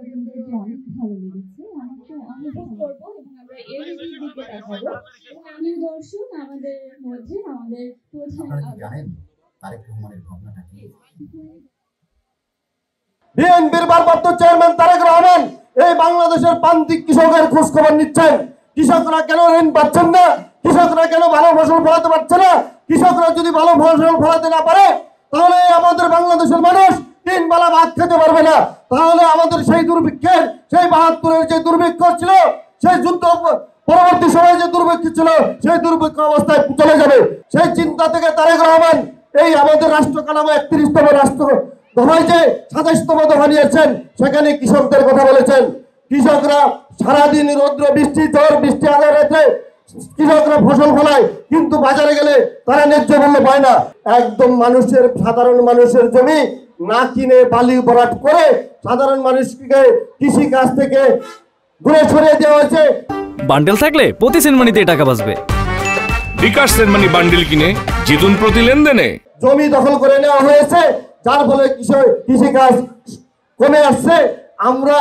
আপনাদের অনেক ভালো লেগেছে। আমার তো অনুভব করবো এবং আমরা এর দিকে দেখাবো। প্রিয় দর্শক, আমাদের মধ্যে আমাদের প্রধান জানেন তারেক রহমানের ভাবনাটা কি? বিএনপির ভারপ্রাপ্ত চেয়ারম্যান তারেক রহমান এই বাংলাদেশের প্রান্তিক কৃষকের খোঁজ খবর নিচ্ছেন। কৃষকরা কেন ঋণ পাচ্ছেন না, কৃষকরা কেন ভালো ফসল ফলাতে পারছে না, কৃষকরা যদি ভালো ফসল ফলাতে না পারে তাহলে আমাদের বাংলাদেশের মানুষ 3 বেলা ভাত খেতে পারবে না। তাহলে আমাদের সেই দুর্ভিক্ষের, সেই 72-এর যে দুর্ভিক্ষ ছিল, সেই যুদ্ধ পরবর্তী সময়ে যে দুর্ভিক্ষ ছিল, সেই দুর্ভিক্ষ অবস্থায় চলে যাবে। সেই চিন্তা থেকে তারেক রহমান এই আমাদের রাষ্ট্র কাঠামো 31তম রাষ্ট্র দফায় যে 27তম দফা নিয়েছেন সেখানে কৃষকদের কথা বলেছেন। কৃষকরা সারাদিন রৌদ্র বৃষ্টি ঝড় বৃষ্টি আদালতে কৃষকরা ফসল ফলায়, কিন্তু বাজারে গেলে তারা ন্যায্য মূল্য পায় না। একদম মানুষের, সাধারণ মানুষের জমি না কিনে বালি ভরাট করে সাধারণ মানুষকে কৃষি কাজ থেকে দূরে সরিয়ে দেওয়া হয়েছে। বান্ডেল থাকলে প্রতি সেনমানিতে টাকা বাঁচবে। বিকাশ সেনমানি বান্ডেল কিনে জিতুন প্রতি লেনদেনে। জমি দখল করে নেওয়া হয়েছে, যার ফলে কৃষি কাজ কমে আসছে। আমরা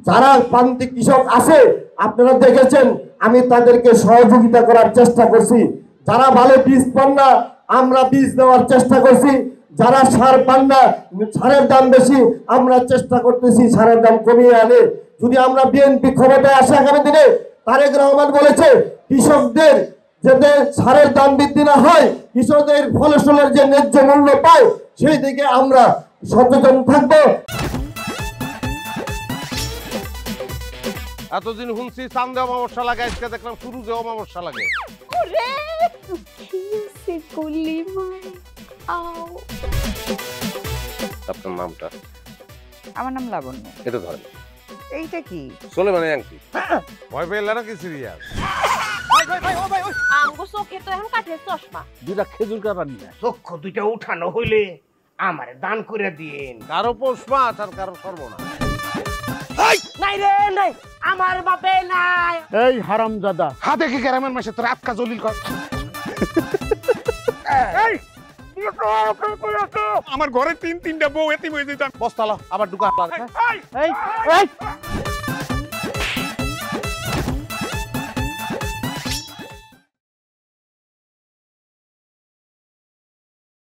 যারা প্রান্তিক কৃষক আছে আপনারা দেখেছেন, আমি তাদেরকে সহযোগিতা করার চেষ্টা করছি। যারা ভালো বীজ পান না আমরা বীজ দেওয়ার চেষ্টা করছি, যারা সার পান না সারের দাম বেশি আমরা চেষ্টা করতেছি সারের দাম কমিয়ে আনে। যদি আমরা বিএনপি ক্ষমতায় আসে আগামী দিনে, তারেক রহমান বলেছে কৃষকদের যাতে সারের দাম বৃদ্ধি না হয়, কৃষকদের ফসলের যে ন্যায্য মূল্য পায় সেই দিকে আমরা সচেতন থাকবো। এতদিন শুনছি চান্দে অমাবস্যা লাগে, আজকে দেখলাম সূর্যে অমাবস্যা লাগে। আপনার নামটা? আমার নাম লাবণ্য। এটা ধরেন। এইটা কি? চলে মানে আংটি। ভয় পেলে নাকি সিরিয়াস? আমগো চোখে তো এখন কাঠের চশমা। দুইটা খেজুর কাটা নিয়ে চক্ষু দুইটা উঠানো হইলে আমারে দান করে দিন। কারো পৌষ মাস আর কারো সর্বনাশ। নাই রে নাই, আমার বাপে নাই। এই হারামজাদা, হাতে কি গ্রামের মাসে তোর আটকা জলিল কর। আমার ঘরে 3-3টা বউ এতিম হয়ে যেতাম। বস্তালো আবার ঢুকা। এই